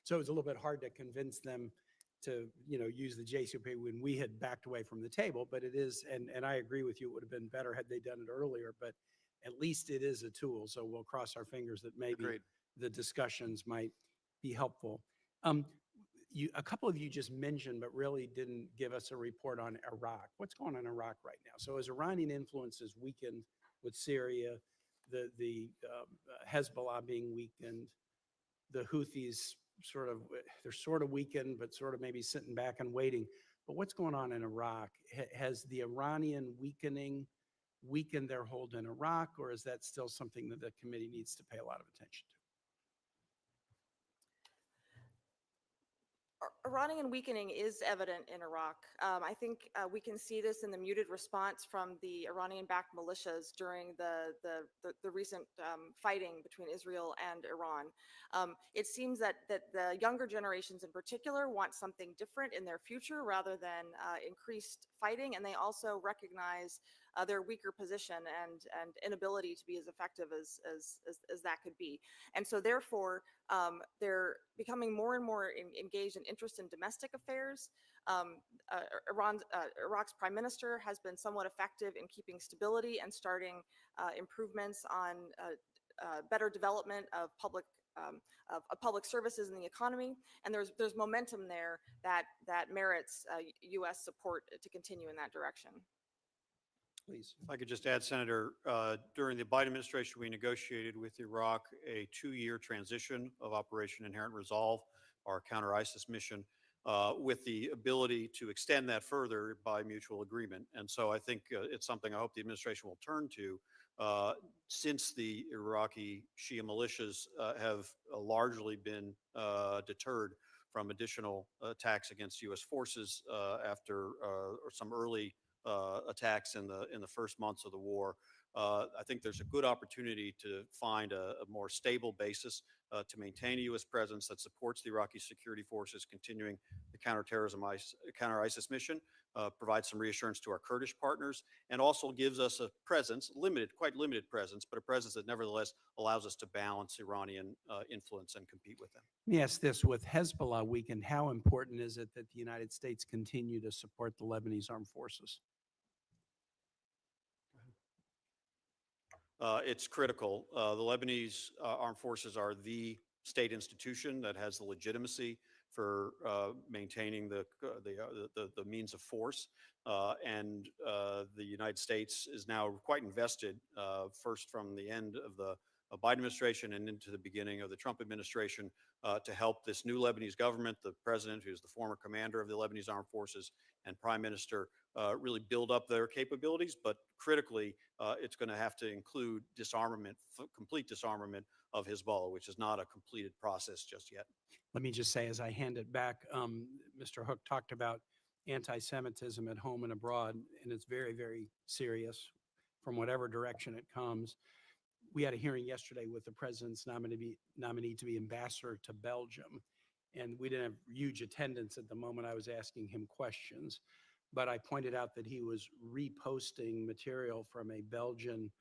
So it was a little bit hard to convince them to, use the JCPOA when we had backed away from the table. But it is, and I agree with you, it would have been better had they done it earlier, but at least it is a tool. So we'll cross our fingers that maybe Agreed. the discussions might be helpful. Um, a couple of you just mentioned, but really didn't give us a report on Iraq. What's going on in Iraq right now? So as Iranian influence is weakened with Syria, the Hezbollah being weakened, the Houthis they're sort of weakened, but sort of maybe sitting back and waiting. But what's going on in Iraq? Has the Iranian weakening weakened their hold in Iraq, or is that still something that the committee needs to pay a lot of attention to? Iranian weakening is evident in Iraq. I think we can see this in the muted response from the Iranian-backed militias during the recent fighting between Israel and Iran. It seems that the younger generations in particular want something different in their future rather than increased fighting, and they also recognize their weaker position and inability to be as effective as that could be. And so therefore, they're becoming more and more engaged in interest in domestic affairs. Iraq's prime minister has been somewhat effective in keeping stability and starting improvements on better development of public services in the economy, and there's momentum there that merits U.S. support to continue in that direction. Please. If I could just add, Senator, during the Biden administration, we negotiated with Iraq a 2-year transition of Operation Inherent Resolve, our counter-ISIS mission, with the ability to extend that further by mutual agreement. And so I think it's something I hope the administration will turn to, since the Iraqi Shia militias have largely been deterred from additional attacks against U.S. forces after some early attacks in the first months of the war. I think there's a good opportunity to find a more stable basis to maintain a U.S. presence that supports the Iraqi security forces continuing the counter-ISIS mission, provides some reassurance to our Kurdish partners, and also gives us a presence, quite limited presence, but a presence that nevertheless allows us to balance Iranian influence and compete with them. Let me ask this: with Hezbollah weakened, how important is it that the United States continue to support the Lebanese armed forces? It's critical. The Lebanese armed forces are the state institution that has the legitimacy for maintaining the means of force, and the United States is now quite invested, first from the end of the Biden administration and into the beginning of the Trump administration, to help this new Lebanese government, the president, who's the former commander of the Lebanese armed forces, and prime minister, really build up their capabilities. But critically, it's going to have to include complete disarmament of Hezbollah, which is not a completed process just yet. Let me just say, as I hand it back, Mr. Hook talked about anti-Semitism at home and abroad, and it's very, very serious from whatever direction it comes. We had a hearing yesterday with the president's nominee to be ambassador to Belgium, and we didn't have huge attendance at the moment I was asking him questions, but I pointed out that he was reposting material from a Belgian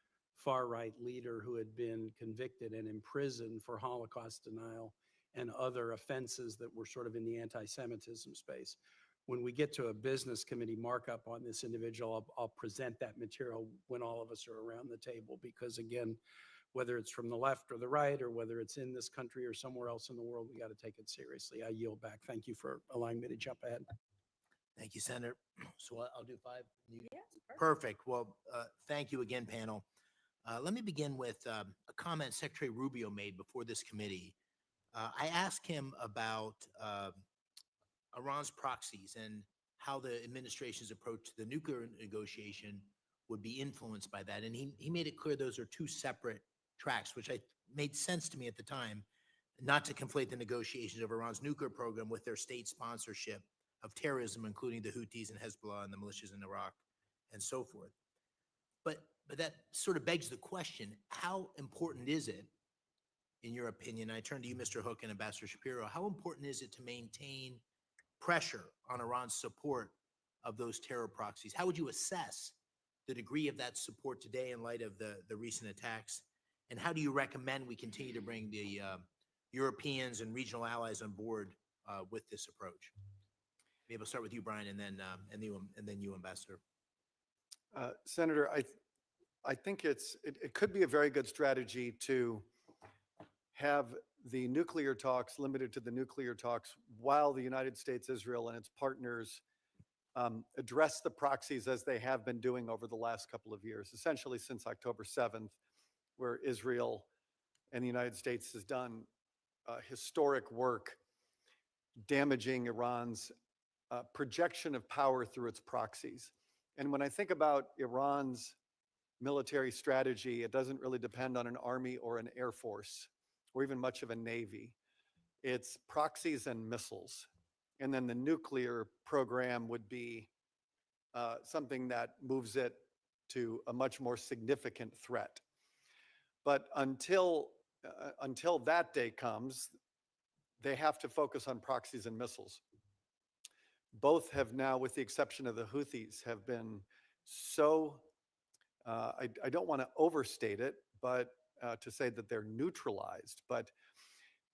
far-right leader who had been convicted and imprisoned for Holocaust denial and other offenses that were sort of in the anti-Semitism space. When we get to a business committee markup on this individual, I'll present that material when all of us are around the table, because again, whether it's from the left or the right, or whether it's in this country or somewhere else in the world, we got to take it seriously. I yield back. Thank you for allowing me to jump ahead. Thank you, Senator. So I'll do 5. Yes, Perfect. Well, thank you again, panel. Let me begin with a comment Secretary Rubio made before this committee. I asked him about Iran's proxies and how the administration's approach to the nuclear negotiation would be influenced by that. And he made it clear those are 2 separate tracks, which made sense to me at the time, not to conflate the negotiations of Iran's nuclear program with their state sponsorship of terrorism, including the Houthis and Hezbollah and the militias in Iraq and so forth. But that sort of begs the question, how important is it, in your opinion, I turn to you, Mr. Hook and Ambassador Shapiro, how important is it to maintain pressure on Iran's support of those terror proxies? How would you assess the degree of that support today in light of the recent attacks? And how do you recommend we continue to bring the Europeans and regional allies on board with this approach? Maybe we'll start with you, Brian, and then you, Ambassador. Senator, I think it could be a very good strategy to have the nuclear talks limited to the nuclear talks while the United States, Israel, and its partners address the proxies as they have been doing over the last couple of years, essentially since October 7th, where Israel and the United States has done historic work damaging Iran's projection of power through its proxies. And when I think about Iran's military strategy, it doesn't really depend on an army or an air force or even much of a navy. It's proxies and missiles. And then the nuclear program would be something that moves it to a much more significant threat. But until that day comes, they have to focus on proxies and missiles. Both have now, with the exception of the Houthis, have been so, I don't want to overstate it, but to say that they're neutralized. But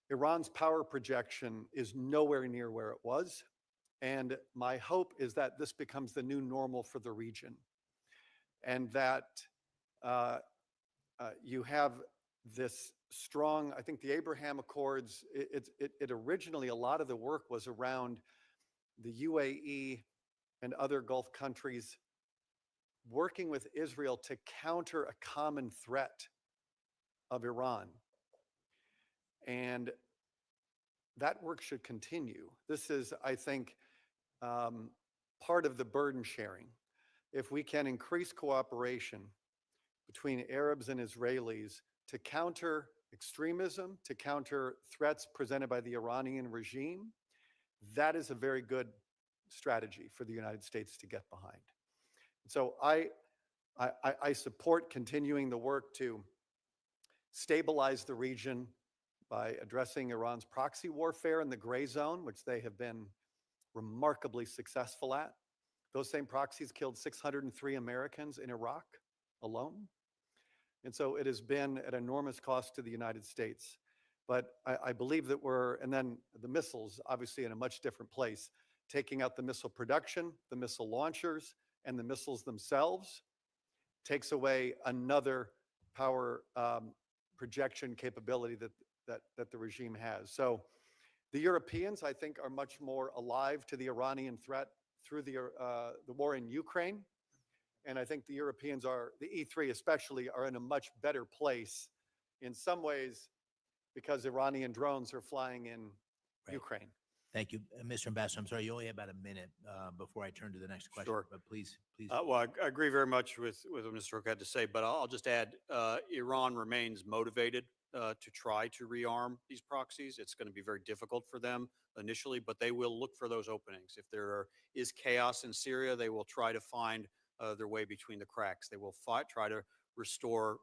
Iran's power projection is nowhere near where it was. And my hope is that this becomes the new normal for the region. And that you have this strong, I think the Abraham Accords, it originally, a lot of the work was around the UAE and other Gulf countries working with Israel to counter a common threat of Iran. And that work should continue. This is, I think, part of the burden sharing. If we can increase cooperation between Arabs and Israelis to counter extremism, to counter threats presented by the Iranian regime, that is a very good strategy for the United States to get behind. So I support continuing the work to stabilize the region by addressing Iran's proxy warfare in the gray zone, which they have been remarkably successful at. Those same proxies killed 603 Americans in Iraq alone. And so it has been at enormous cost to the United States. But I believe that and then the missiles, obviously in a much different place, taking out the missile production, the missile launchers, and the missiles themselves takes away another power projection capability that the regime has. So the Europeans, I think, are much more alive to the Iranian threat through the war in Ukraine. And I think the Europeans the E3 especially, are in a much better place in some ways because Iranian drones are flying in Ukraine. Thank you. Mr. Ambassador, I'm sorry, you only have about a minute before I turn to the next question. Sure. But please. Well, I agree very much with what Mr. Hook had to say, but I'll just add, Iran remains motivated to try to rearm these proxies. It's going to be very difficult for them initially, but they will look for those openings. If there is chaos in Syria, they will try to find their way between the cracks. They will try to restore.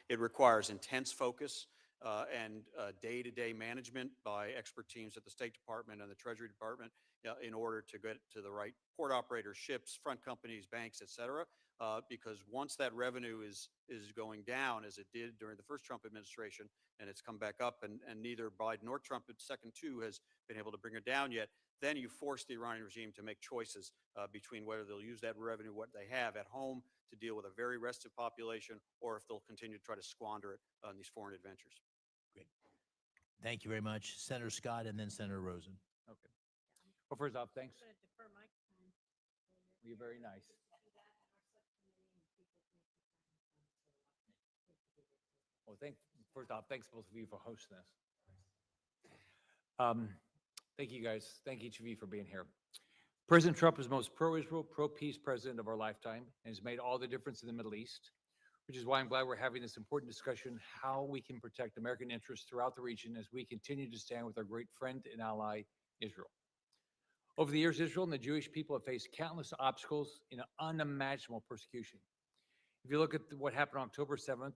It requires intense focus and day-to-day management by expert teams at the State Department and the Treasury Department in order to get to the right port operators, ships, front companies, banks, et cetera. Because once that revenue is going down, as it did during the first Trump administration, and it's come back up, and neither Biden nor Trump at second two has been able to bring it down yet, then you force the Iranian regime to make choices between whether they'll use that revenue, what they have at home, to deal with a very restive population, or if they'll continue to try to squander it on these foreign adventures. Great. Thank you very much. Senator Scott and then Senator Rosen. Okay. Well, first off, thanks. You're very nice. Well, first off, thanks both of you for hosting this. Thank you guys. Thank each of you for being here. President Trump is the most pro-Israel, pro-peace president of our lifetime and has made all the difference in the Middle East, which is why I'm glad we're having this important discussion, how we can protect American interests throughout the region as we continue to stand with our great friend and ally, Israel. Over the years, Israel and the Jewish people have faced countless obstacles in unimaginable persecution. If you look at what happened on October 7th,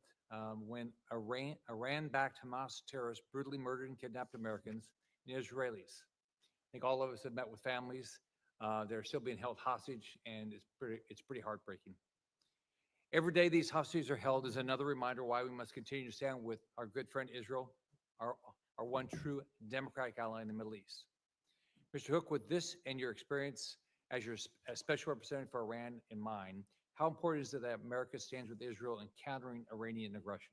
when Iran-backed Hamas terrorists brutally murdered and kidnapped Americans and Israelis. I think all of us have met with families. They're still being held hostage, and it's pretty heartbreaking. Every day these hostages are held is another reminder why we must continue to stand with our good friend Israel, our one true democratic ally in the Middle East. Mr. Hook, with this and your experience as your special representative for Iran in mind, how important is it that America stands with Israel in countering Iranian aggression?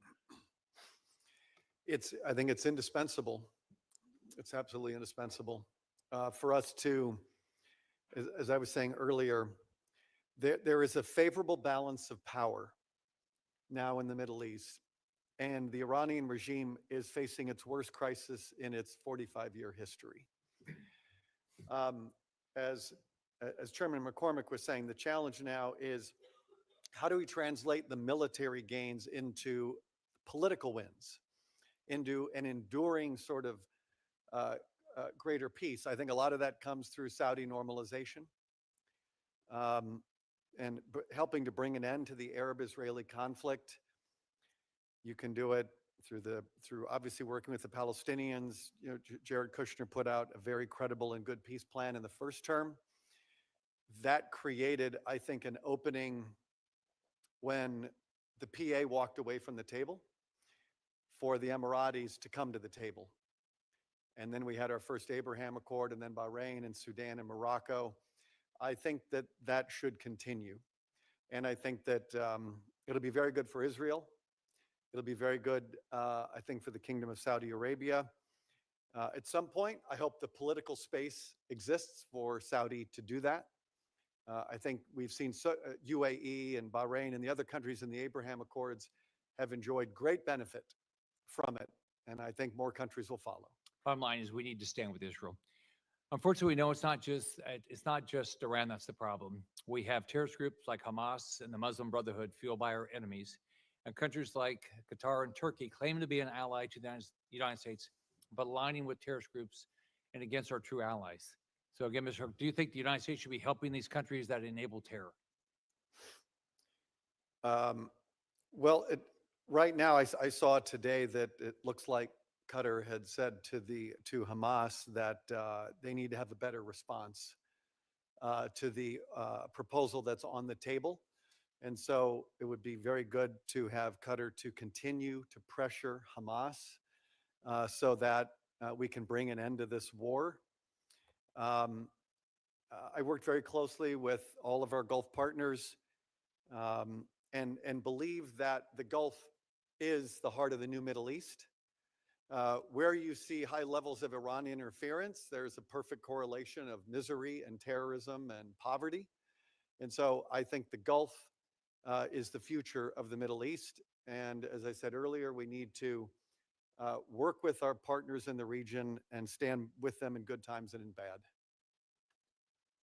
I think it's indispensable. It's absolutely indispensable for us to, as I was saying earlier, there is a favorable balance of power now in the Middle East, and the Iranian regime is facing its worst crisis in its 45-year history. As Chairman McCormick was saying, the challenge now is how do we translate the military gains into political wins, into an enduring sort of greater peace? I think a lot of that comes through Saudi normalization and helping to bring an end to the Arab-Israeli conflict. You can do it through obviously working with the Palestinians. You know, Jared Kushner put out a very credible and good peace plan in the first term. That created, I think, an opening when the PA walked away from the table for the Emiratis to come to the table. And then we had our first Abraham Accord, and then Bahrain and Sudan and Morocco. I think that should continue. And I think that it'll be very good for Israel. It'll be very good, I think, for the Kingdom of Saudi Arabia. At some point, I hope the political space exists for Saudi to do that. I think we've seen UAE and Bahrain and the other countries in the Abraham Accords have enjoyed great benefit from it. And I think more countries will follow. Bottom line is we need to stand with Israel. Unfortunately, we know it's not just Iran that's the problem. We have terrorist groups like Hamas and the Muslim Brotherhood fueled by our enemies, and countries like Qatar and Turkey claim to be an ally to the United States, but aligning with terrorist groups and against our true allies. So again, Mr. Hook, do you think the United States should be helping these countries that enable terror? Well, right now I saw today that it looks like Qatar had said to Hamas that they need to have a better response to the proposal that's on the table. And so it would be very good to have Qatar to continue to pressure Hamas so that we can bring an end to this war. I worked very closely with all of our Gulf partners and believe that the Gulf is the heart of the new Middle East. Where you see high levels of Iranian interference, there's a perfect correlation of misery and terrorism and poverty. And so I think the Gulf is the future of the Middle East. And as I said earlier, we need to work with our partners in the region and stand with them in good times and in bad.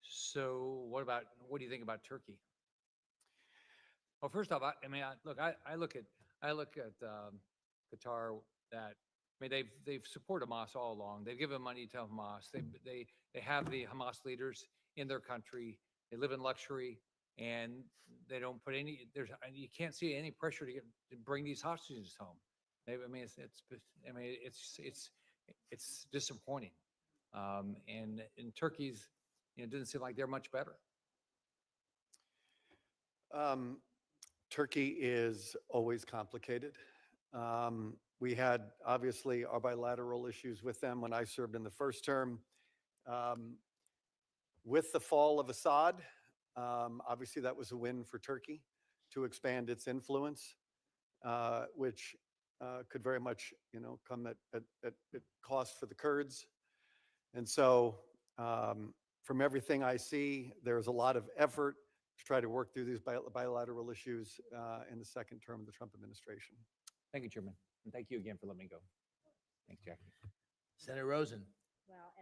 So what do you think about Turkey? Well, first off, I look at Qatar that, they've supported Hamas all along. They've given money to Hamas. They have the Hamas leaders in their country. They live in luxury, and they don't put you can't see any pressure to bring these hostages home. It's disappointing. And in Turkey's, it doesn't seem like they're much better. Turkey is always complicated. We had obviously our bilateral issues with them when I served in the first term. With the fall of Assad, obviously that was a win for Turkey to expand its influence, which could very much, come at cost for the Kurds. And so from everything I see, there's a lot of effort to try to work through these bilateral issues in the second term of the Trump administration. Thank you, Chairman. And thank you again for letting me go. Thanks, Jackie. Senator Rosen. Well,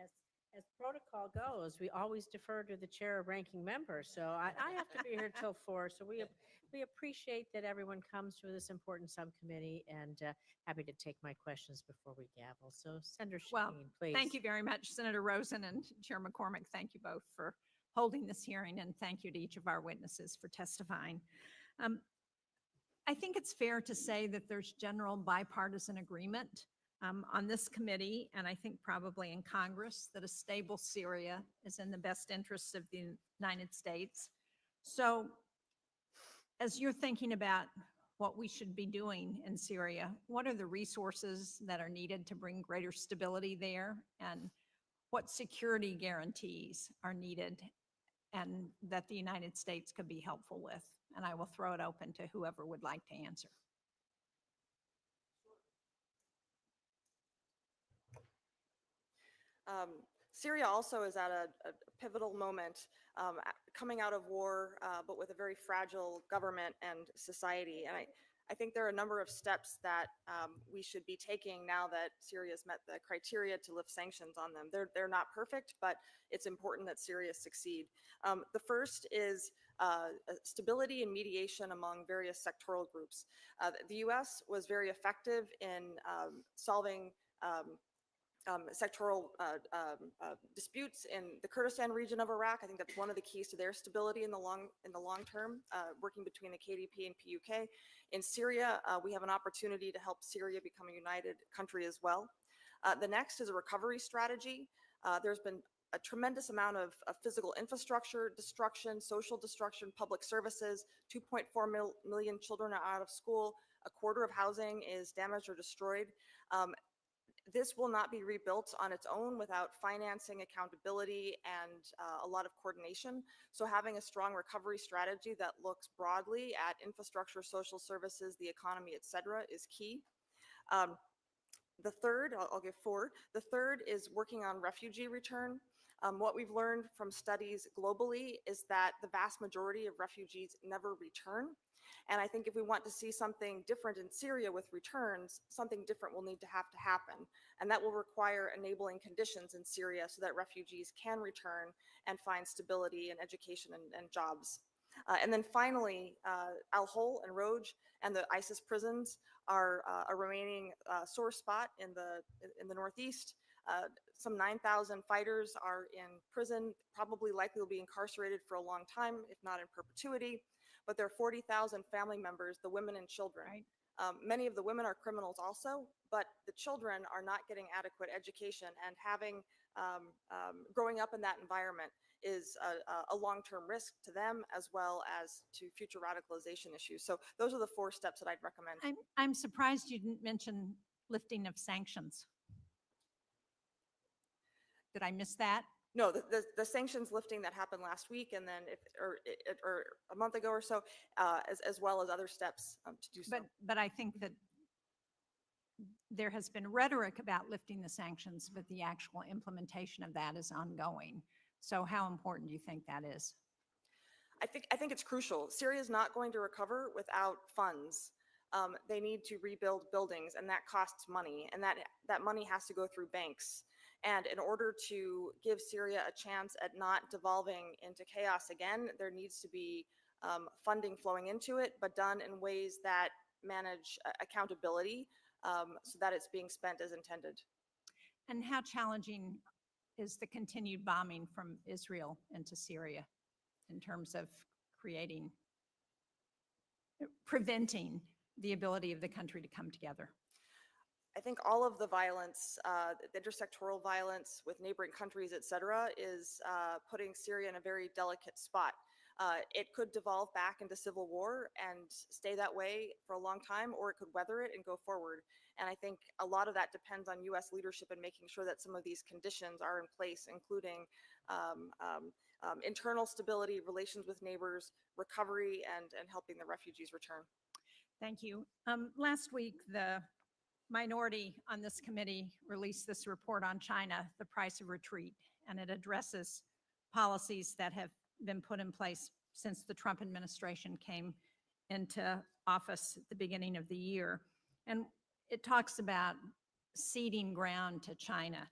as protocol goes, we always defer to the chair of ranking member. So I have to be here till 4. So we appreciate that everyone comes to this important subcommittee, and happy to take my questions before we gavel. So Senator Well, Shaheen, please. thank you very much, Senator Rosen and Chair McCormick. Thank you both for holding this hearing, and thank you to each of our witnesses for testifying. I think it's fair to say that there's general bipartisan agreement on this committee, and I think probably in Congress, that a stable Syria is in the best interests of the United States. So as you're thinking about what we should be doing in Syria, what are the resources that are needed to bring greater stability there? And what security guarantees are needed and that the United States could be helpful with? And I will throw it open to whoever would like to answer. Syria also is at a pivotal moment, coming out of war, but with a very fragile government and society. And I think there are a number of steps that we should be taking now that Syria's met the criteria to lift sanctions on them. They're not perfect, but it's important that Syria succeed. The first is stability and mediation among various sectoral groups. The U.S. was very effective in solving sectoral disputes in the Kurdistan region of Iraq. I think that's one of the keys to their stability in the long term, working between the KDP and PUK. In Syria, we have an opportunity to help Syria become a united country as well. The next is a recovery strategy. There's been a tremendous amount of physical infrastructure destruction, social destruction, public services. 2.4 million children are out of school. A quarter of housing is damaged or destroyed. This will not be rebuilt on its own without financing, accountability, and a lot of coordination. So having a strong recovery strategy that looks broadly at infrastructure, social services, the economy, et cetera, is key. The third, I'll give 4. The third is working on refugee return. What we've learned from studies globally is that the vast majority of refugees never return. And I think if we want to see something different in Syria with returns, something different will need to happen. And that will require enabling conditions in Syria so that refugees can return and find stability and education and jobs. And then finally, Al-Hol and Roj and the ISIS prisons are a remaining sore spot in the northeast. Some 9,000 fighters are in prison, probably likely will be incarcerated for a long time, if not in perpetuity. But there are 40,000 family members, the women and children. Right. Many of the women are criminals also, but the children are not getting adequate education, and having growing up in that environment is a long-term risk to them as well as to future radicalization issues. So those are the 4 steps that I'd recommend. I'm surprised you didn't mention lifting of sanctions. Did I miss that? No, the sanctions lifting that happened last week, and then or a month ago or so, as well as other steps to do so. But I think that there has been rhetoric about lifting the sanctions, but the actual implementation of that is ongoing. So how important do you think that is? I think it's crucial. Syria is not going to recover without funds. They need to rebuild buildings, and that costs money, and that money has to go through banks. And in order to give Syria a chance at not devolving into chaos again, there needs to be funding flowing into it, but done in ways that manage accountability so that it's being spent as intended. And how challenging is the continued bombing from Israel into Syria in terms of preventing the ability of the country to come together? I think all of the violence, the intersectoral violence with neighboring countries, et cetera, is putting Syria in a very delicate spot. It could devolve back into civil war and stay that way for a long time, or it could weather it and go forward. And I think a lot of that depends on U.S. leadership and making sure that some of these conditions are in place, including internal stability, relations with neighbors, recovery, and helping the refugees return. Thank you. Last week, the minority on this committee released this report on China, The Price of Retreat, and it addresses policies that have been put in place since the Trump administration came into office at the beginning of the year. And it talks about ceding ground to China.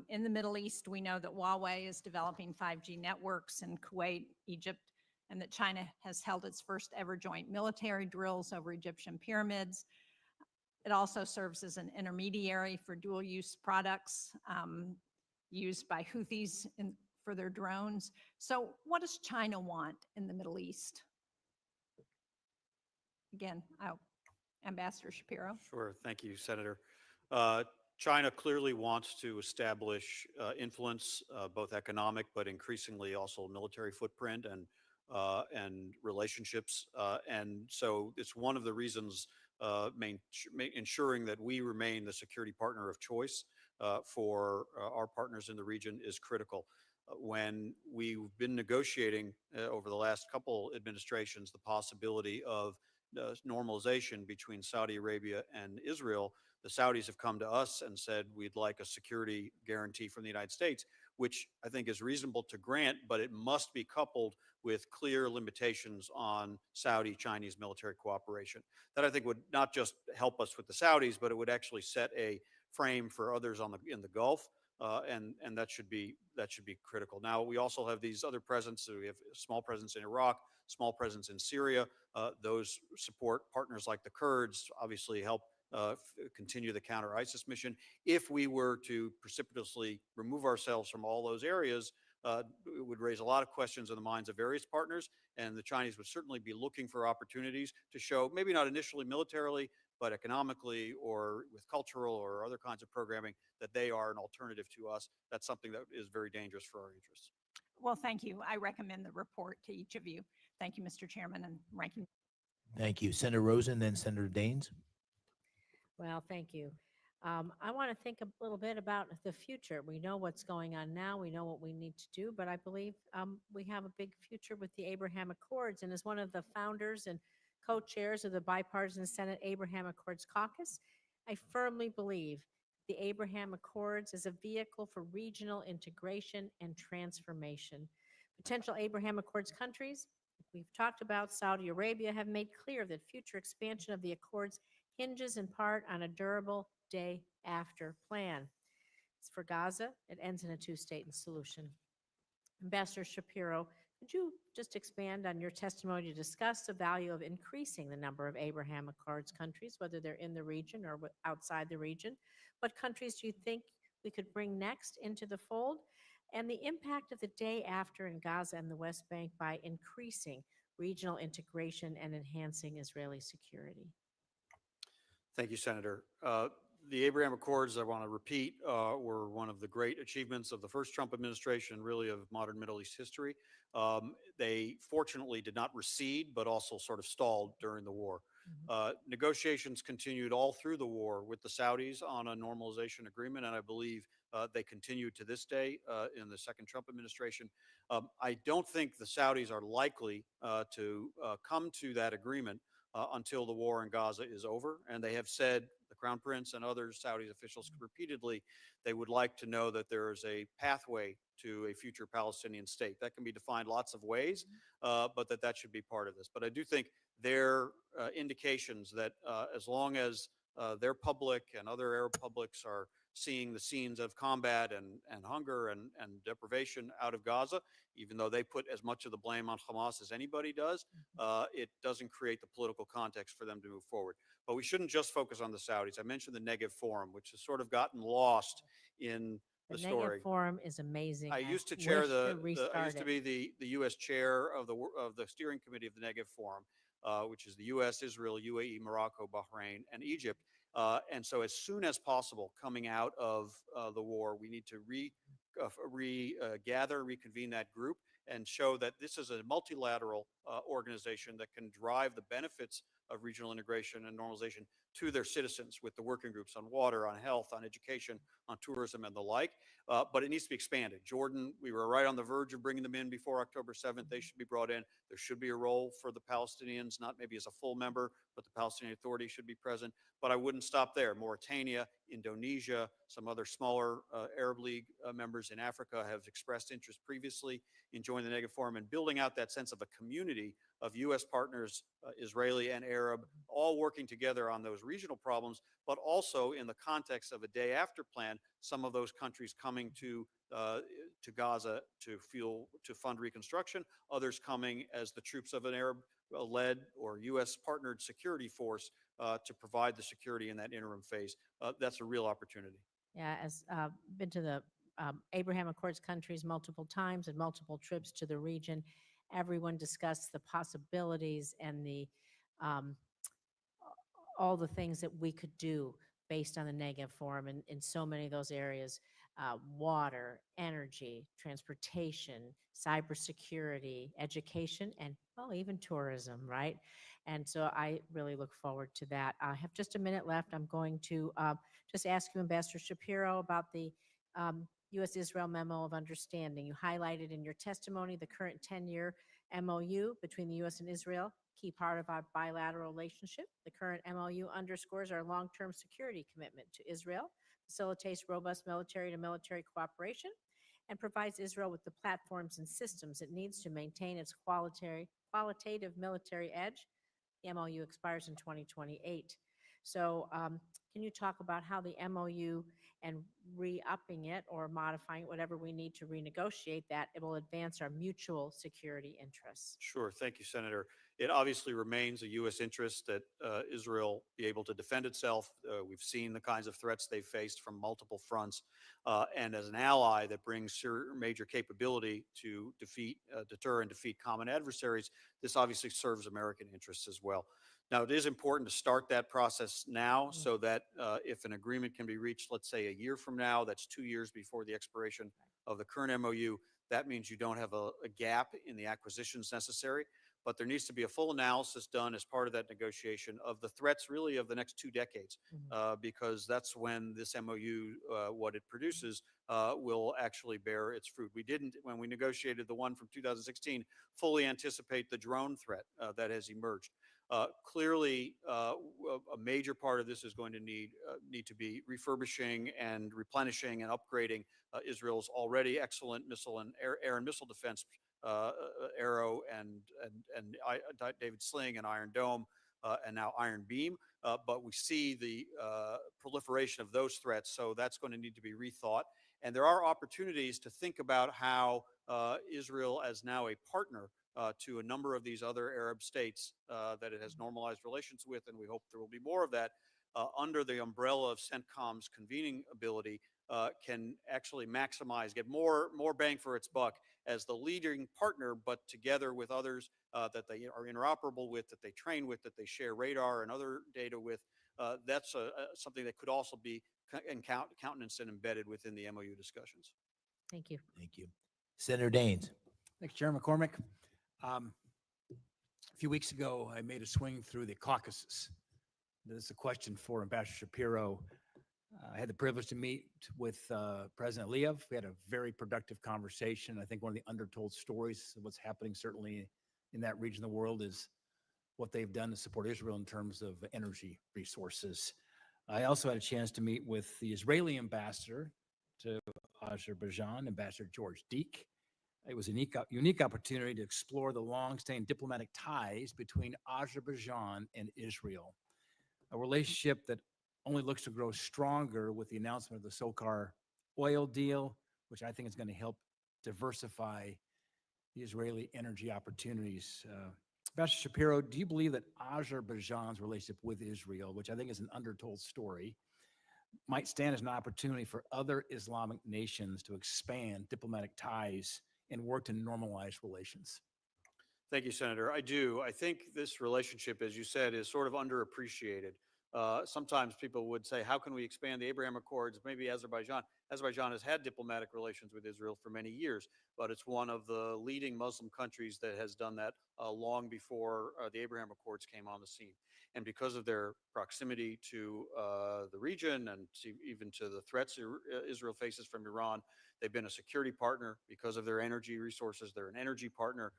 In the Middle East, we know that Huawei is developing 5G networks in Kuwait, Egypt, and that China has held its first ever joint military drills over Egyptian pyramids. It also serves as an intermediary for dual-use products used by Houthis for their drones. So what does China want in the Middle East? Again, Ambassador Shapiro. Sure. Thank you, Senator. China clearly wants to establish influence, both economic, but increasingly also military footprint and relationships. And so it's one of the reasons ensuring that we remain the security partner of choice for our partners in the region is critical. When we've been negotiating over the last couple administrations the possibility of normalization between Saudi Arabia and Israel, the Saudis have come to us and said, we'd like a security guarantee from the United States, which I think is reasonable to grant, but it must be coupled with clear limitations on Saudi-Chinese military cooperation. That I think would not just help us with the Saudis, but it would actually set a frame for others in the Gulf. And that should be critical. Now, we also have these other presence. We have a small presence in Iraq, small presence in Syria. Those support partners like the Kurds, obviously help continue the counter-ISIS mission. If we were to precipitously remove ourselves from all those areas, it would raise a lot of questions in the minds of various partners, and the Chinese would certainly be looking for opportunities to show, maybe not initially militarily, but economically or with cultural or other kinds of programming, that they are an alternative to us. That's something that is very dangerous for our interests. Well, thank you. I recommend the report to each of you. Thank you, Mr. Chairman and Ranking. Thank you. Senator Rosen, then Senator Daines. Well, thank you. I want to think a little bit about the future. We know what's going on now. We know what we need to do, but I believe we have a big future with the Abraham Accords. And as one of the founders and co-chairs of the Bipartisan Senate Abraham Accords Caucus, I firmly believe the Abraham Accords is a vehicle for regional integration and transformation. Potential Abraham Accords countries, we've talked about Saudi Arabia, have made clear that future expansion of the Accords hinges in part on a durable day-after plan. As for Gaza, it ends in a two-state solution. Ambassador Shapiro, could you just expand on your testimony to discuss the value of increasing the number of Abraham Accords countries, whether they're in the region or outside the region? What countries do you think we could bring next into the fold? And the impact of the day after in Gaza and the West Bank by increasing regional integration and enhancing Israeli security? Thank you, Senator. The Abraham Accords, I want to repeat, were one of the great achievements of the first Trump administration, really of modern Middle East history. They fortunately did not recede, but also sort of stalled during the war. Negotiations continued all through the war with the Saudis on a normalization agreement, and I believe they continue to this day in the second Trump administration. I don't think the Saudis are likely to come to that agreement until the war in Gaza is over. And they have said, the Crown Prince and other Saudi officials repeatedly, they would like to know that there is a pathway to a future Palestinian state. That can be defined lots of ways, but that should be part of this. But I do think their indications that as long as their public and other Arab publics are seeing the scenes of combat and hunger and deprivation out of Gaza, even though they put as much of the blame on Hamas as anybody does, it doesn't create the political context for them to move forward. But we shouldn't just focus on the Saudis. I mentioned the Negev Forum, which has sort of gotten lost in the story. Negev Forum is amazing. I used to chair I used to be be the U.S. chair of the steering committee of the Negev Forum, which is the U.S., Israel, UAE, Morocco, Bahrain, and Egypt. And so as soon as possible, coming out of the war, we need to reconvene that group and show that this is a multilateral organization that can drive the benefits of regional integration and normalization to their citizens with the working groups on water, on health, on education, on tourism, and the like. but it needs to be expanded. Jordan, we were right on the verge of bringing them in before October 7th. They should be brought in. There should be a role for the Palestinians, not maybe as a full member, but the Palestinian Authority should be present. But I wouldn't stop there. Mauritania, Indonesia, some other smaller Arab League members in Africa have expressed interest previously in joining the Negative Forum and building out that sense of a community of U.S. partners, Israeli and Arab, all working together on those regional problems, but also in the context of a day after plan, some of those countries coming to Gaza to fund reconstruction, others coming as the troops of an Arab-led or U.S. partnered security force to provide the security in that interim phase. That's a real opportunity. Yeah, as been to the Abraham Accords countries multiple times and multiple trips to the region, everyone discussed the possibilities and the um, all the things that we could do based on the Negev Forum in so many of those areas, water, energy, transportation, cybersecurity, education, and, well, even tourism, right? And so I really look forward to that. I have just a minute left. I'm going to just ask you, Ambassador Shapiro, about the U.S.-Israel Memo of Understanding. You highlighted in your testimony the current 10-year MOU between the U.S. and Israel, key part of our bilateral relationship. The current MOU underscores our long-term security commitment to Israel, facilitates robust military-to-military cooperation, and provides Israel with the platforms and systems it needs to maintain its qualitative military edge. The MOU expires in 2028. So can you talk about how the MOU and re-upping it or modifying it, whatever we need to renegotiate that, it will advance our mutual security interests? Sure. Thank you, Senator. It obviously remains a U.S. interest that Israel be able to defend itself. We've seen the kinds of threats they've faced from multiple fronts. And as an ally that brings major capability to deter and defeat common adversaries, this obviously serves American interests as well. Now, it is important to start that process now so that if an agreement can be reached, let's say a year from now, that's 2 years before the expiration of the current MOU, that means you don't have a gap in the acquisitions necessary. But there needs to be a full analysis done as part of that negotiation of the threats really of the next 2 decades, because that's when this MOU, what it produces, will actually bear its fruit. We didn't, when we negotiated the one from 2016, fully anticipate the drone threat that has emerged. Clearly, a major part of this is going to need to be refurbishing and replenishing and upgrading Israel's already excellent missile and air and missile defense, Arrow and David Sling and Iron Dome, and now Iron Beam. But we see the proliferation of those threats, so that's going to need to be rethought. And there are opportunities to think about how Israel, as now a partner to a number of these other Arab states that it has normalized relations with, and we hope there will be more of that, under the umbrella of CENTCOM's convening ability, can actually maximize, get more bang for its buck as the leading partner, but together with others that they are interoperable with, that they train with, that they share radar and other data with. That's something that could also be countenanced and embedded within the MOU discussions. Thank you. Thank you. Senator Daines. Thanks, Chair McCormick. A few weeks ago, I made a swing through the Caucasus. This is a question for Ambassador Shapiro. I had the privilege to meet with President Aliyev. We had a very productive conversation. I think one of the undertold stories of what's happening certainly in that region of the world is what they've done to support Israel in terms of energy resources. I also had a chance to meet with the Israeli ambassador to Azerbaijan, Ambassador George Deek. It was a unique opportunity to explore the long-standing diplomatic ties between Azerbaijan and Israel, a relationship that only looks to grow stronger with the announcement of the SOCAR oil deal, which I think is going to help diversify the Israeli energy opportunities. Ambassador Shapiro, do you believe that Azerbaijan's relationship with Israel, which I think is an undertold story, might stand as an opportunity for other Islamic nations to expand diplomatic ties and work to normalize relations? Thank you, Senator. I do. I think this relationship, as you said, is sort of underappreciated. Sometimes people would say, how can we expand the Abraham Accords? Maybe Azerbaijan. Azerbaijan has had diplomatic relations with Israel for many years, but it's one of the leading Muslim countries that has done that long before the Abraham Accords came on the scene. And because of their proximity to the region and even to the threats Israel faces from Iran, they've been a security partner because of their energy resources. They're an energy partner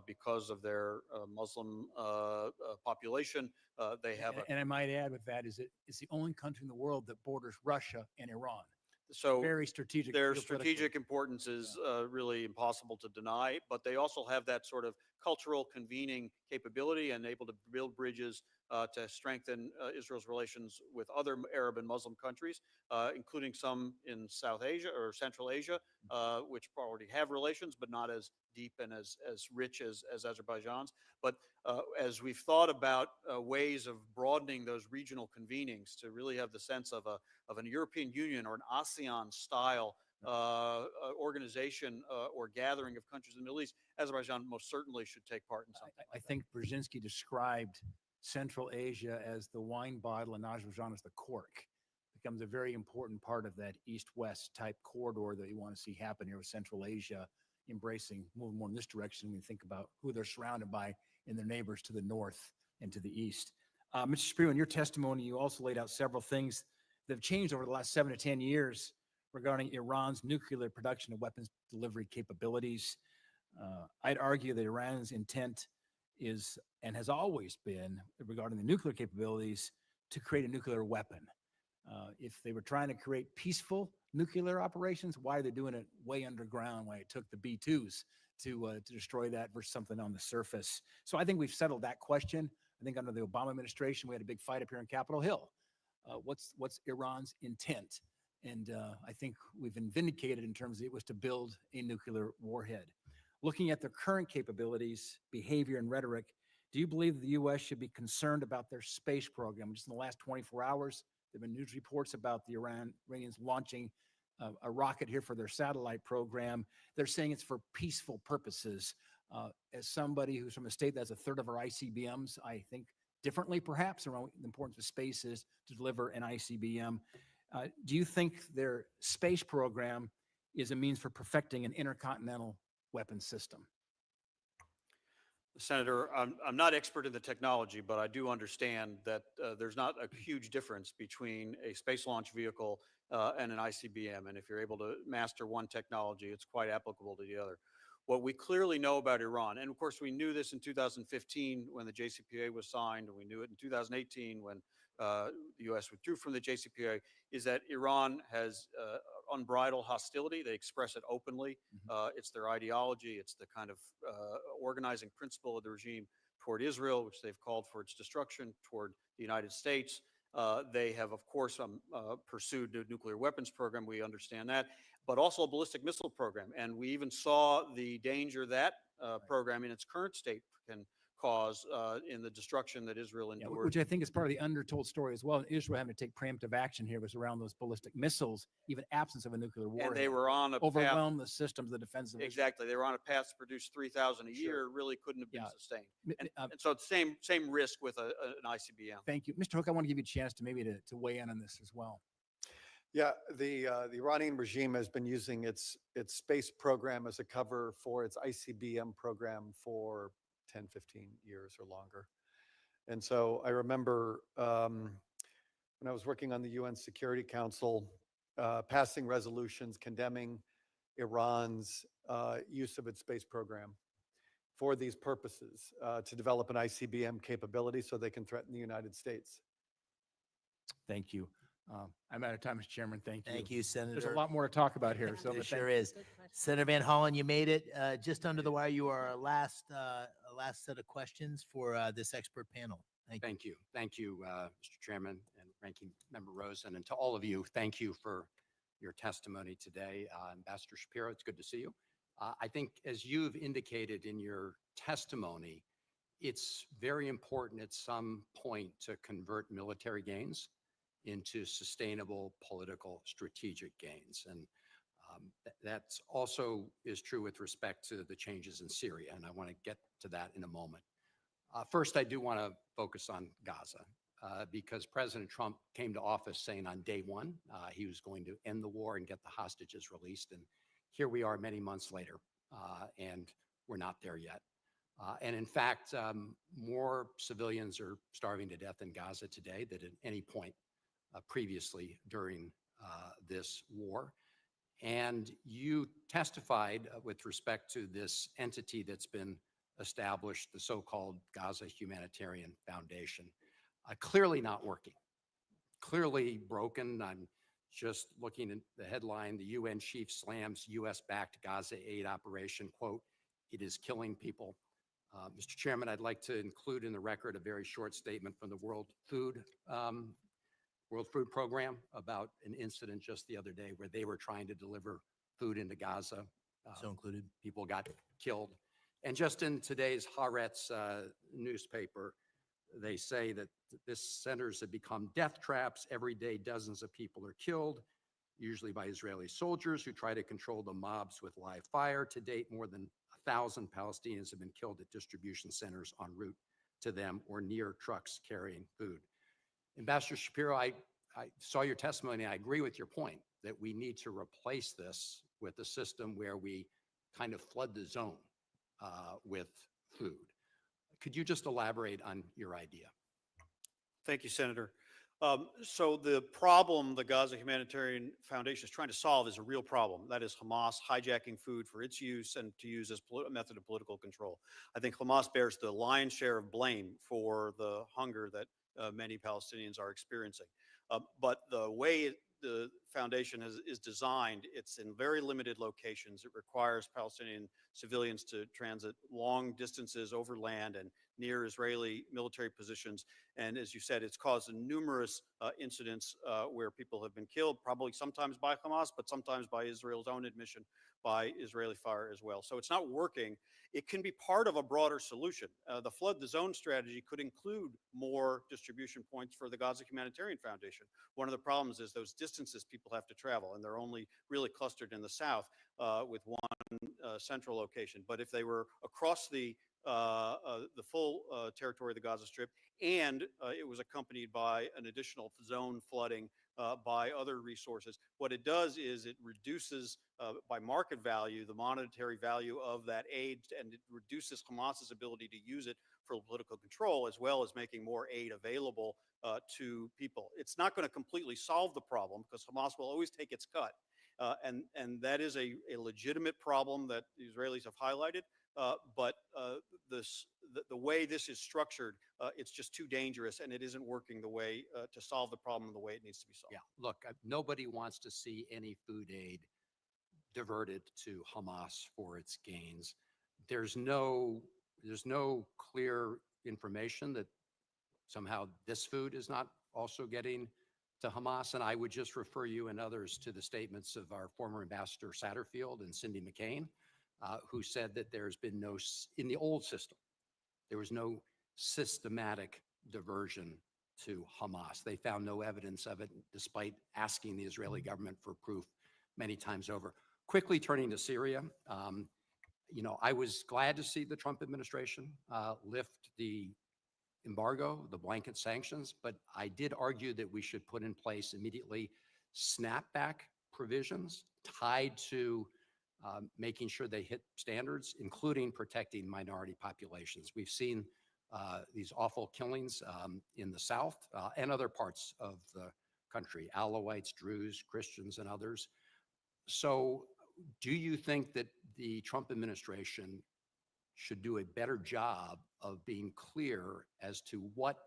because of their Muslim population. They have a And I might add with that is it's the only country in the world that borders Russia and Iran. so Very strategic. their geopolitically. strategic importance is really impossible to deny, but they also have that sort of cultural convening capability and able to build bridges to strengthen Israel's relations with other Arab and Muslim countries, including some in South Asia or Central Asia, which already have relations, but not as deep and as rich as Azerbaijan's. But as we've thought about ways of broadening those regional convenings to really have the sense of an European Union or an ASEAN style organization or gathering of countries in the Middle East, Azerbaijan most certainly should take part in something. I think Brzezinski described Central Asia as the wine bottle and Azerbaijan as the cork. Becomes a very important part of that east-west type corridor that you want to see happen here with Central Asia embracing moving more in this direction when you think about who they're surrounded by and their neighbors to the north and to the east. Mr. Shapiro, in your testimony, you also laid out several things that have changed over the last 7 to 10 years regarding Iran's nuclear production and weapons delivery capabilities. I'd argue that Iran's intent is and has always been regarding the nuclear capabilities to create a nuclear weapon. If they were trying to create peaceful nuclear operations, why are they doing it way underground? Why it took the B-2s to destroy that versus something on the surface? So I think we've settled that question. I think under the Obama administration, we had a big fight up here on Capitol Hill. What's Iran's intent? And I think we've been vindicated in terms of it was to build a nuclear warhead. Looking at their current capabilities, behavior, and rhetoric, do you believe that the U.S. should be concerned about their space program? Just in the last 24 hours, there have been news reports about the Iranians launching a rocket here for their satellite program. They're saying it's for peaceful purposes. As somebody who's from a state that's a third of our ICBMs, I think differently perhaps around the importance of space is to deliver an ICBM. Do you think their space program is a means for perfecting an intercontinental weapons system? Senator, I'm not expert in the technology, but I do understand that there's not a huge difference between a space launch vehicle and an ICBM. And if you're able to master one technology, it's quite applicable to the other. What we clearly know about Iran, and of course we knew this in 2015 when the JCPOA was signed, and we knew it in 2018 when the U.S. withdrew from the JCPOA, is that Iran has unbridled hostility. They express it openly. It's their ideology. It's the kind of organizing principle of the regime toward Israel, which they've called for its destruction, toward the United States. They have, of course, pursued a nuclear weapons program. We understand that, but also a ballistic missile program. And we even saw the danger that program in its current state can cause in the destruction that Israel endured. Yeah, which I think is part of the undertold story as well. Israel having to take preemptive action here was around those ballistic missiles, even absence of a nuclear warhead. And they were on a overwhelm path, the systems, the defense of Israel. Exactly. They were on a path to produce 3,000 a year, really couldn't have been sustained. And so it's same risk with an ICBM. Thank you. Mr. Hook, I want to give you a chance to maybe to weigh in on this as well. Yeah, the Iranian regime has been using its space program as a cover for its ICBM program for 10, 15 years or longer. And so I remember when I was working on the UN Security Council, passing resolutions condemning Iran's use of its space program for these purposes, to develop an ICBM capability so they can threaten the United States. Thank you. I'm out of time, Mr. Chairman. Thank you. Thank you, Senator. There's a lot more to talk about here. So There but sure is. Good question. Senator Van Hollen, you made it just under the wire. You are our last set of questions for this expert panel. Thank you. Thank you. Thank you, Mr. Chairman and Ranking Member Rosen, and to all of you, thank you for your testimony today. Ambassador Shapiro, it's good to see you. I think as you've indicated in your testimony, it's very important at some point to convert military gains into sustainable political strategic gains. And that's also is true with respect to the changes in Syria. And I want to get to that in a moment. First, I do want to focus on Gaza. because President Trump came to office saying on day one he was going to end the war and get the hostages released. And here we are many months later, and we're not there yet. And in fact, more civilians are starving to death in Gaza today than at any point previously during this war. And you testified with respect to this entity that's been established, the so-called Gaza Humanitarian Foundation. Clearly not working, clearly broken. I'm just looking at the headline, the UN chief slams US-backed Gaza aid operation, quote, "It is killing people." Mr. Chairman, I'd like to include in the record a very short statement from the World Food Program about an incident just the other day where they were trying to deliver food into Gaza. So included. People got killed. And just in today's Haaretz newspaper, they say that this centers have become death traps. Every day, dozens of people are killed, usually by Israeli soldiers who try to control the mobs with live fire. To date, more than 1,000 Palestinians have been killed at distribution centers en route to them or near trucks carrying food. Ambassador Shapiro, I saw your testimony. I agree with your point that we need to replace this with a system where we kind of flood the zone with food. Could you just elaborate on your idea? Thank you, Senator. So the problem the Gaza Humanitarian Foundation is trying to solve is a real problem. That is Hamas hijacking food for its use and to use as a method of political control. I think Hamas bears the lion's share of blame for the hunger that many Palestinians are experiencing. But the way the foundation is designed, it's in very limited locations. It requires Palestinian civilians to transit long distances over land and near Israeli military positions. And as you said, it's caused numerous incidents where people have been killed, probably sometimes by Hamas, but sometimes by Israel's own admission, by Israeli fire as well. So it's not working. It can be part of a broader solution. The Flood the Zone strategy could include more distribution points for the Gaza Humanitarian Foundation. One of the problems is those distances people have to travel, and they're only really clustered in the south with one central location. But if they were across the full territory of the Gaza Strip, and it was accompanied by an additional zone flooding by other resources, what it does is it reduces by market value the monetary value of that aid, and it reduces Hamas's ability to use it for political control, as well as making more aid available to people. It's not going to completely solve the problem because Hamas will always take its cut. And that is a legitimate problem that the Israelis have highlighted. But the way this is structured, it's just too dangerous, and it isn't working the way to solve the problem the way it needs to be solved. Yeah, look, nobody wants to see any food aid diverted to Hamas for its gains. There's no clear information that somehow this food is not also getting to Hamas. And I would just refer you and others to the statements of our former Ambassador Satterfield and Cindy McCain, who said that there's been in the old system, there was no systematic diversion to Hamas. They found no evidence of it, despite asking the Israeli government for proof many times over. Quickly turning to Syria, I was glad to see the Trump administration lift the embargo, the blanket sanctions, but I did argue that we should put in place immediately snapback provisions tied to making sure they hit standards, including protecting minority populations. We've seen these awful killings in the South and other parts of the country, Alawites, Druze, Christians, and others. So do you think that the Trump administration should do a better job of being clear as to what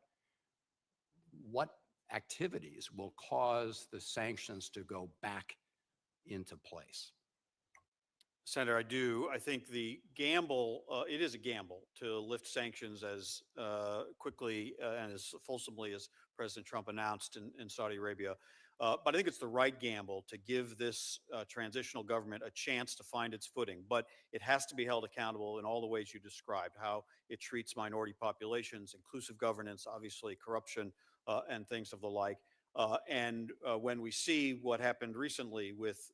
activities will cause the sanctions to go back into place? Senator, I do. I think the gamble, it is a gamble to lift sanctions as quickly and as fulsomely as President Trump announced in Saudi Arabia. But I think it's the right gamble to give this transitional government a chance to find its footing. But it has to be held accountable in all the ways you described, how it treats minority populations, inclusive governance, obviously corruption, and things of the like. And when we see what happened recently with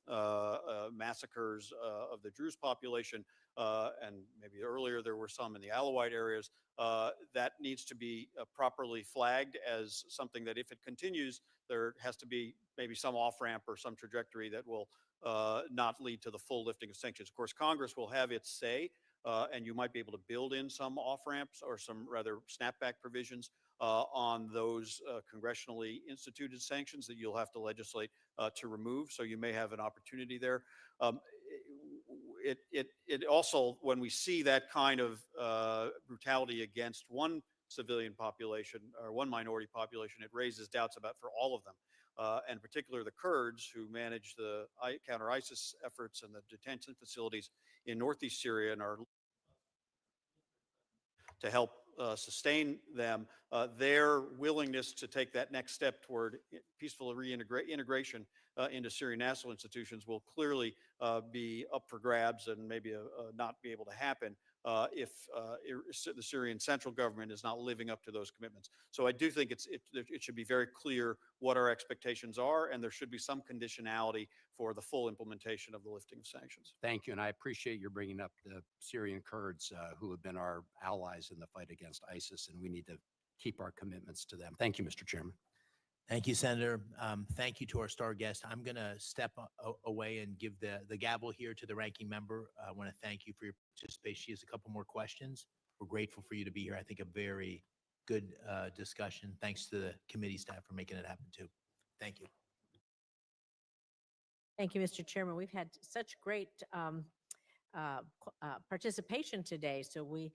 massacres of the Druze population, and maybe earlier there were some in the Alawite areas, that needs to be properly flagged as something that if it continues, there has to be maybe some off-ramp or some trajectory that will not lead to the full lifting of sanctions. Of course, Congress will have its say, and you might be able to build in some off-ramps or some rather snapback provisions on those congressionally instituted sanctions that you'll have to legislate to remove. So you may have an opportunity there. It also, when we see that kind of brutality against one civilian population or one minority population, it raises doubts about for all of them. And in particular, the Kurds who manage the counter-ISIS efforts and the detention facilities in northeast Syria and are to help sustain them, their willingness to take that next step toward peaceful reintegration into Syrian national institutions will clearly be up for grabs and maybe not be able to happen if the Syrian central government is not living up to those commitments. So I do think it should be very clear what our expectations are, and there should be some conditionality for the full implementation of the lifting of sanctions. Thank you, and I appreciate your bringing up the Syrian Kurds who have been our allies in the fight against ISIS, and we need to keep our commitments to them. Thank you, Mr. Chairman. Thank you, Senator. Thank you to our star guest. I'm going to step away and give the gavel here to the ranking member. I want to thank you for your participation. She has a couple more questions. We're grateful for you to be here. I think a very good discussion. Thanks to the committee staff for making it happen too. Thank you. Thank you, Mr. Chairman. We've had such great participation today. So we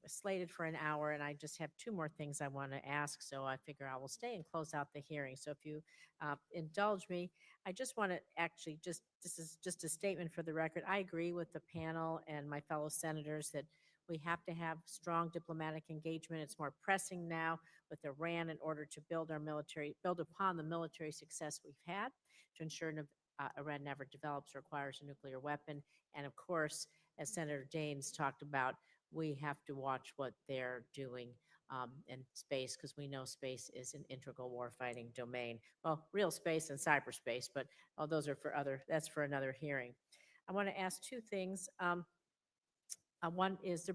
slated for an hour, and I just have two more things I want to ask. So I figure I will stay and close out the hearing. So if you indulge me, I just want to actually this is just a statement for the record. I agree with the panel and my fellow senators that we have to have strong diplomatic engagement. It's more pressing now with Iran in order to build upon the military success we've had to ensure Iran never develops or acquires a nuclear weapon. And of course, as Senator Daines talked about, we have to watch what they're doing in space, because we know space is an integral warfighting domain. Well, real space and cyberspace, but those are that's for another hearing. I want to ask two things. One is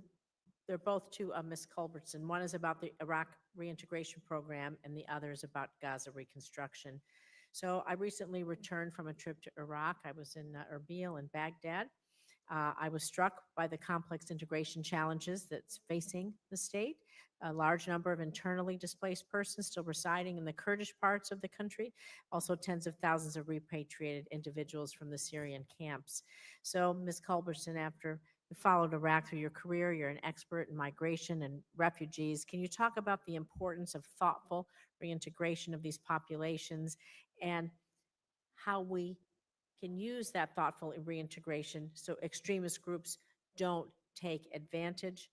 they're both to Ms. Culbertson. One is about the Iraq reintegration program, and the other is about Gaza reconstruction. So I recently returned from a trip to Iraq. I was in Erbil and Baghdad. I was struck by the complex integration challenges that's facing the state. A large number of internally displaced persons still residing in the Kurdish parts of the country, also tens of thousands of repatriated individuals from the Syrian camps. So, Ms. Culbertson, after you followed Iraq through your career, you're an expert in migration and refugees. Can you talk about the importance of thoughtful reintegration of these populations and how we can use that thoughtful reintegration so extremist groups don't take advantage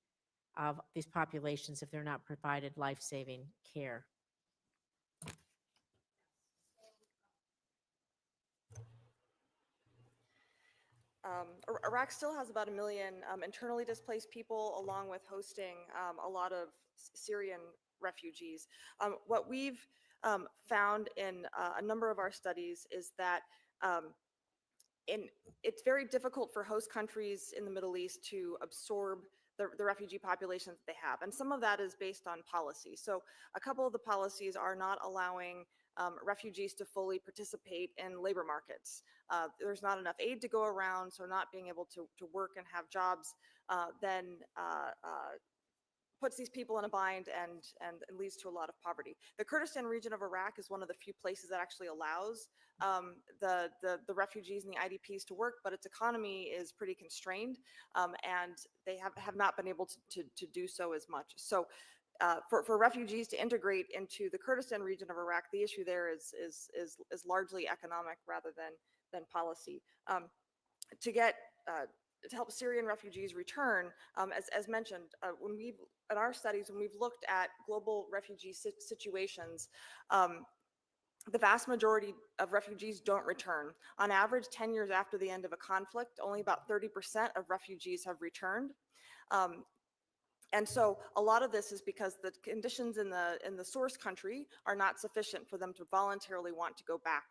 of these populations if they're not provided life-saving care? Iraq still has about 1 million internally displaced people, along with hosting a lot of Syrian refugees. What we've found in a number of our studies is that it's very difficult for host countries in the Middle East to absorb the refugee populations that they have. And some of that is based on policy. So a couple of the policies are not allowing refugees to fully participate in labor markets. There's not enough aid to go around, so not being able to work and have jobs then puts these people in a bind and leads to a lot of poverty. The Kurdistan region of Iraq is one of the few places that actually allows the refugees and the IDPs to work, but its economy is pretty constrained, and they have not been able to do so as much. So for refugees to integrate into the Kurdistan region of Iraq, the issue there is largely economic rather than policy. To help Syrian refugees return, as mentioned, in our studies, when we've looked at global refugee situations, the vast majority of refugees don't return. On average, 10 years after the end of a conflict, only about 30% of refugees have returned. And so a lot of this is because the conditions in the source country are not sufficient for them to voluntarily want to go back.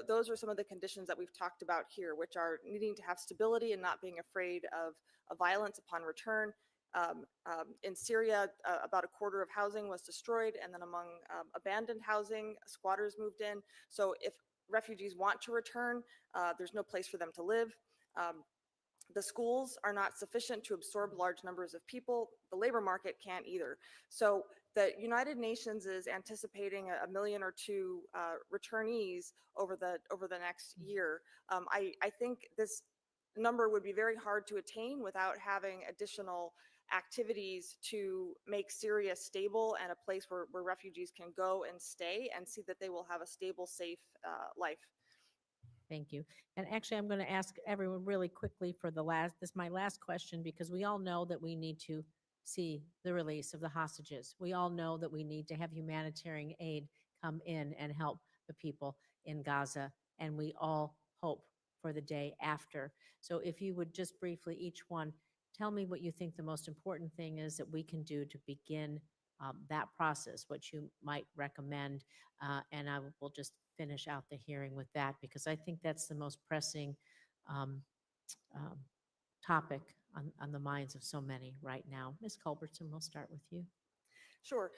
Those are some of the conditions that we've talked about here, which are needing to have stability and not being afraid of violence upon return. In Syria, about a quarter of housing was destroyed, and then among abandoned housing, squatters moved in. So if refugees want to return, there's no place for them to live. The schools are not sufficient to absorb large numbers of people. The labor market can't either. So the United Nations is anticipating a million or two returnees over the next year. I think this number would be very hard to attain without having additional activities to make Syria stable and a place where refugees can go and stay and see that they will have a stable, safe life. Thank you. And actually, I'm going to ask everyone really quickly for this is my last question, because we all know that we need to see the release of the hostages. We all know that we need to have humanitarian aid come in and help the people in Gaza, and we all hope for the day after. So if you would just briefly, each one, tell me what you think the most important thing is that we can do to begin that process, what you might recommend, and I will just finish out the hearing with that, because I think that's the most pressing um, topic on the minds of so many right now. Ms. Culbertson, we'll start with you. Sure.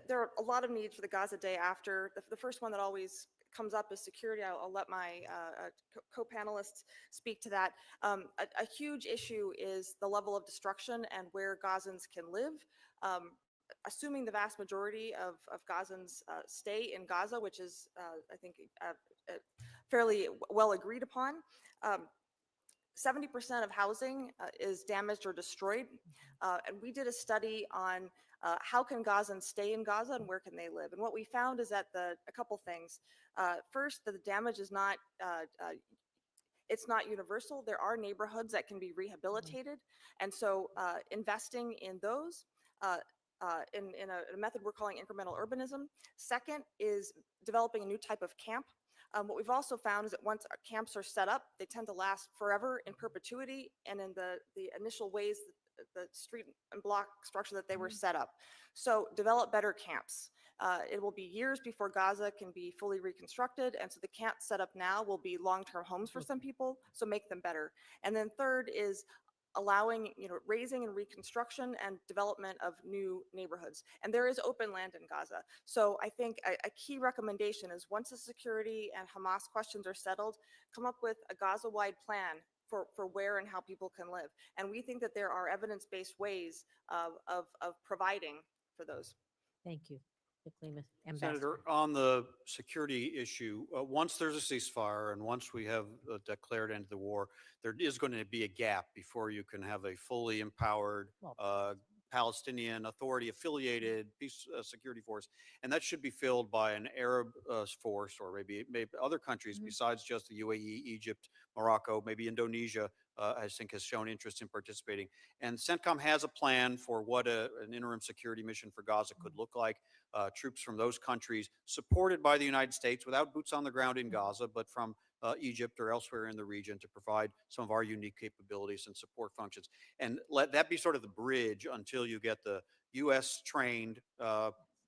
There are a lot of needs for the Gaza day after. The first one that always comes up is security. I'll let my co-panelists speak to that. A huge issue is the level of destruction and where Gazans can live. Assuming the vast majority of Gazans stay in Gaza, which is, I think, fairly well agreed upon, 70% of housing is damaged or destroyed. And we did a study on how can Gazans stay in Gaza and where can they live. And what we found is that a couple things. First, that the damage is not it's not universal. There are neighborhoods that can be rehabilitated. And so investing in those in a method we're calling incremental urbanism. Second is developing a new type of camp. What we've also found is that once our camps are set up, they tend to last forever in perpetuity and in the initial ways, the street and block structure that they were set up. So develop better camps. It will be years before Gaza can be fully reconstructed, and so the camps set up now will be long-term homes for some people, so make them better. And then third is allowing, raising and reconstruction and development of new neighborhoods. And there is open land in Gaza. So I think a key recommendation is once the security and Hamas questions are settled, come up with a Gaza-wide plan for where and how people can live. And we think that there are evidence-based ways of providing for those. Thank you. Quickly, Ambassador. Senator, on the security issue, once there's a ceasefire and once we have a declared end to the war, there is going to be a gap before you can have a fully empowered Palestinian Authority affiliated peace security force. And that should be filled by an Arab force, or maybe other countries besides just the UAE, Egypt, Morocco, maybe Indonesia, I think has shown interest in participating. And CENTCOM has a plan for what an interim security mission for Gaza could look like. Troops from those countries supported by the United States without boots on the ground in Gaza, but from Egypt or elsewhere in the region to provide some of our unique capabilities and support functions. And let that be sort of the bridge until you get the U.S. trained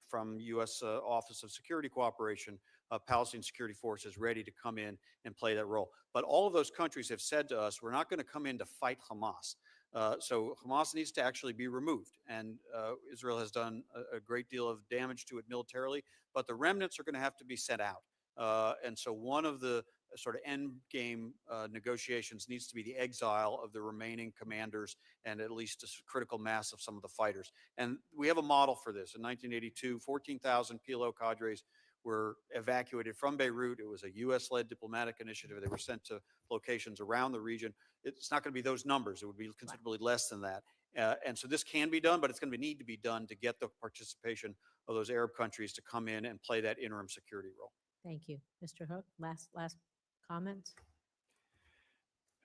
from U.S. Office of Security Cooperation, Palestinian security forces ready to come in and play that role. But all of those countries have said to us, we're not going to come in to fight Hamas. So Hamas needs to actually be removed. And Israel has done a great deal of damage to it militarily, but the remnants are going to have to be sent out. And so one of the sort of end game negotiations needs to be the exile of the remaining commanders and at least a critical mass of some of the fighters. And we have a model for this. In 1982, 14,000 PLO cadres were evacuated from Beirut. It was a U.S.-led diplomatic initiative. They were sent to locations around the region. It's not going to be those numbers. It would be considerably less than that. And so this can be done, but it's going to need to be done to get the participation of those Arab countries to come in and play that interim security role. Thank you. Mr. Hook, last comments?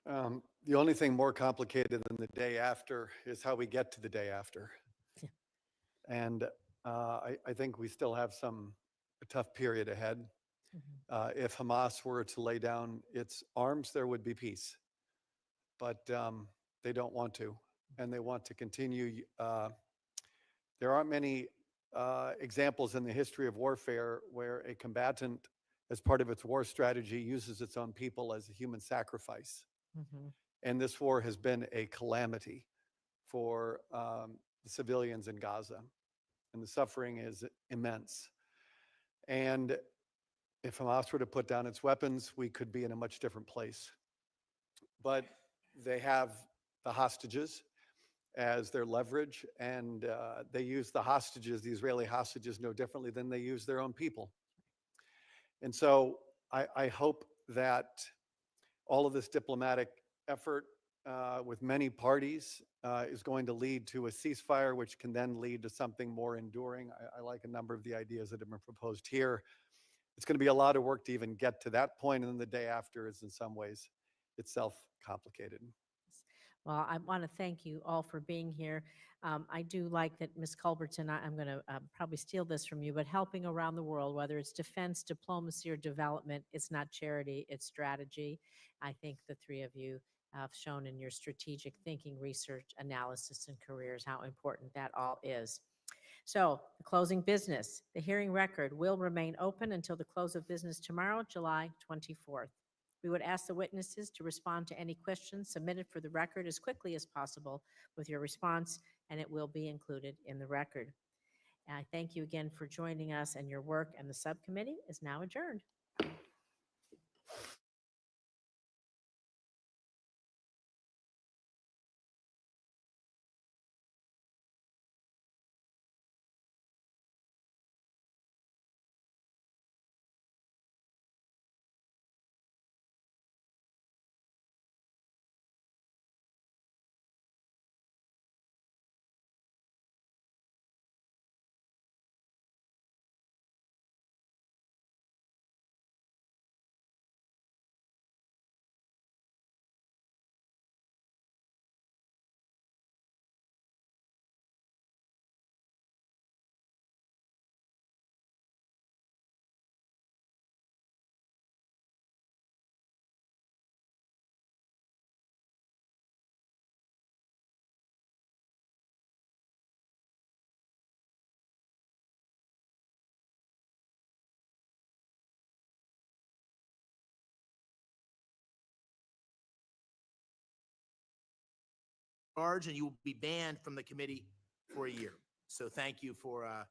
The only thing more complicated than the day after is how we get to the day after. And I think we still have a tough period ahead. If Hamas were to lay down its arms, there would be peace. But they don't want to, and they want to continue. There aren't many examples in the history of warfare where a combatant as part of its war strategy, uses its own people as a human sacrifice. Mhm. And this war has been a calamity for the civilians in Gaza. And the suffering is immense. And if Hamas were to put down its weapons, we could be in a much different place. But they have the hostages as their leverage, and they use the hostages, the Israeli hostages, no differently than they use their own people. And so I hope that all of this diplomatic effort with many parties is going to lead to a ceasefire, which can then lead to something more enduring. I like a number of the ideas that have been proposed here. It's going to be a lot of work to even get to that point, and then the day after is in some ways itself complicated. Well, I want to thank you all for being here. I do like that, Ms. Culbertson, I'm going to probably steal this from you, but helping around the world, whether it's defense, diplomacy, or development, it's not charity, it's strategy. I think the three of you have shown in your strategic thinking, research, analysis, and careers how important that all is. So, the closing business. The hearing record will remain open until the close of business tomorrow, July 24th. We would ask the witnesses to respond to any questions submitted for the record as quickly as possible with your response, and it will be included in the record. And I thank you again for joining us and your work, and the subcommittee is now adjourned. Charge, and you will be banned from the committee for a year. So thank you for